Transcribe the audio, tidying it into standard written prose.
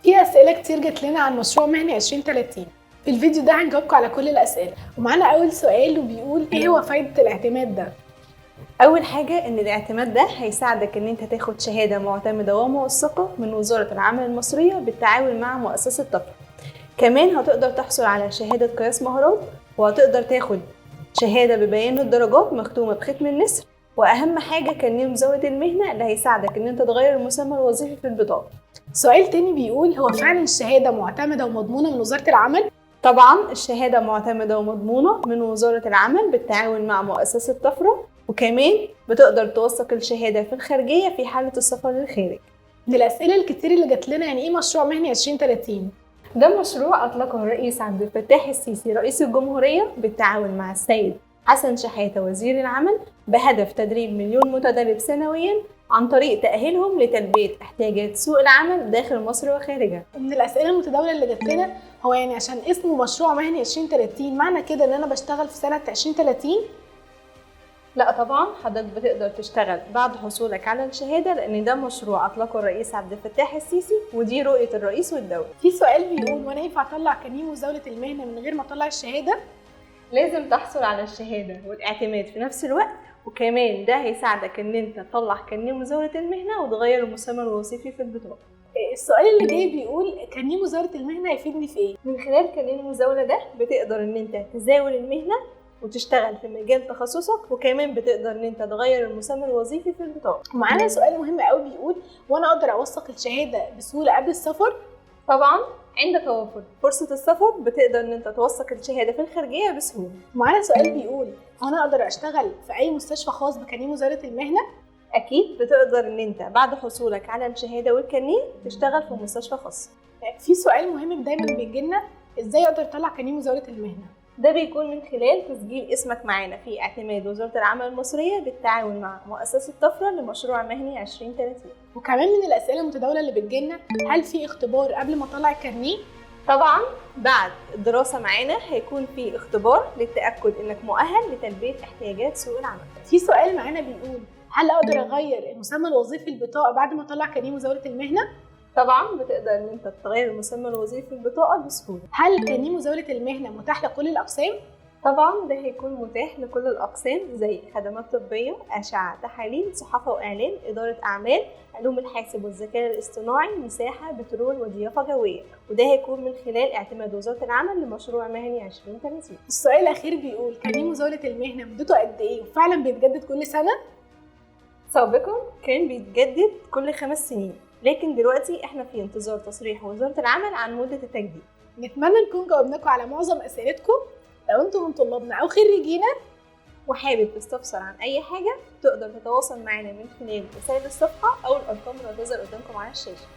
في أسئلة كتير جات لنا عن مشروع مهني 2030. في الفيديو ده هنجاوبكم على كل الأسئلة، ومعانا أول سؤال وبيقول إيه هو فايدة الاعتماد ده؟ أول حاجة إن الاعتماد ده هيساعدك إن أنت تاخد شهادة معتمدة وموثقة من وزارة العمل المصرية بالتعاون مع مؤسسة طفرة. كمان هتقدر تحصل على شهادة قياس مهارات، وهتقدر تاخد شهادة ببيان الدرجات مختومة بختم النسر، وأهم حاجة كارنيه مزاولة المهنة اللي هيساعدك إن أنت تغير المسمى الوظيفي في البطاقة. سؤال تاني بيقول هو فعلا الشهادة معتمدة ومضمونة من وزارة العمل؟ طبعا الشهادة معتمدة ومضمونة من وزارة العمل بالتعاون مع مؤسسة طفرة، وكمان بتقدر توثق الشهادة في الخارجية في حالة السفر للخارج. من الأسئلة الكتير اللي جات لنا يعني إيه مشروع مهني 2030؟ ده مشروع أطلقه الرئيس عبد الفتاح السيسي رئيس الجمهورية بالتعاون مع السيد حسن شحاتة وزير العمل، بهدف تدريب 1,000,000 متدرب سنويا عن طريق تأهيلهم لتلبية احتياجات سوق العمل داخل مصر وخارجها. ومن الأسئلة المتداولة اللي جات لنا هو يعني عشان اسمه مشروع مهني 2030 معنى كده إن أنا بشتغل في سنة 2030؟ لا طبعا، حضرتك بتقدر تشتغل بعد حصولك على الشهادة، لأن ده مشروع أطلقه الرئيس عبد الفتاح السيسي ودي رؤية الرئيس والدولة. في سؤال بيقول وأنا ينفع أطلع كارنيه مزاولة المهنة من غير ما أطلع الشهادة؟ لازم تحصل على الشهادة والاعتماد في نفس الوقت، وكمان ده هيساعدك ان انت تطلع كارنيه مزاولة المهنة وتغير المسمى الوظيفي في البطاقة. السؤال اللي جاي بيقول كارنيه مزاولة المهنة هيفيدني في ايه؟ من خلال كارنيه المزاولة ده بتقدر ان انت تزاول المهنة وتشتغل في مجال تخصصك، وكمان بتقدر ان انت تغير المسمى الوظيفي في البطاقة. ومعانا سؤال مهم قوي بيقول وانا اقدر اوثق الشهادة بسهولة قبل السفر؟ طبعا عند توافر فرصة السفر بتقدر ان انت توثق الشهادة في الخارجية بسهولة. ومعانا سؤال بيقول وانا اقدر اشتغل في اي مستشفى خاص بكارنيه مزاولة المهنة؟ اكيد بتقدر ان انت بعد حصولك على الشهادة والكارنيه تشتغل في مستشفى خاص. في سؤال مهم دايما بيجيلنا ازاي اقدر اطلع كارنيه مزاولة المهنة؟ ده بيكون من خلال تسجيل اسمك معانا في اعتماد وزارة العمل المصرية بالتعاون مع مؤسسة طفرة لمشروع مهني 2030. وكمان من الاسئلة المتداولة اللي بتجيلنا هل في اختبار قبل ما اطلع الكارنيه؟ طبعا بعد الدراسة معانا هيكون في اختبار للتأكد انك مؤهل لتلبية احتياجات سوق العمل. في سؤال معانا بيقول هل اقدر اغير المسمى الوظيفي البطاقة بعد ما اطلع كارنيه مزاولة المهنة؟ طبعا بتقدر ان انت تغير المسمى الوظيفي في البطاقة بسهولة. هل كارنيه مزاولة المهنة متاح لكل الاقسام؟ طبعا ده هيكون متاح لكل الأقسام زي خدمات طبية، أشعة، تحاليل، صحافة وإعلام، إدارة أعمال، علوم الحاسب والذكاء الاصطناعي، مساحة، بترول، وضيافة جوية، وده هيكون من خلال اعتماد وزارة العمل لمشروع مهني 2030. السؤال الأخير بيقول كارنيه مزاولة المهنة مدته قد إيه وفعلا بيتجدد كل سنة؟ سابقا كان بيتجدد كل 5 سنين، لكن دلوقتي احنا في انتظار تصريح وزارة العمل عن مدة التجديد. نتمنى نكون جاوبناكم على معظم أسئلتكم. لو انتم من طلابنا أو خريجينا وحابب تستفسر عن أي حاجة تقدر تتواصل معنا من خلال رسائل الصفحة أو الأرقام اللي هتظهر قدامكم على الشاشة.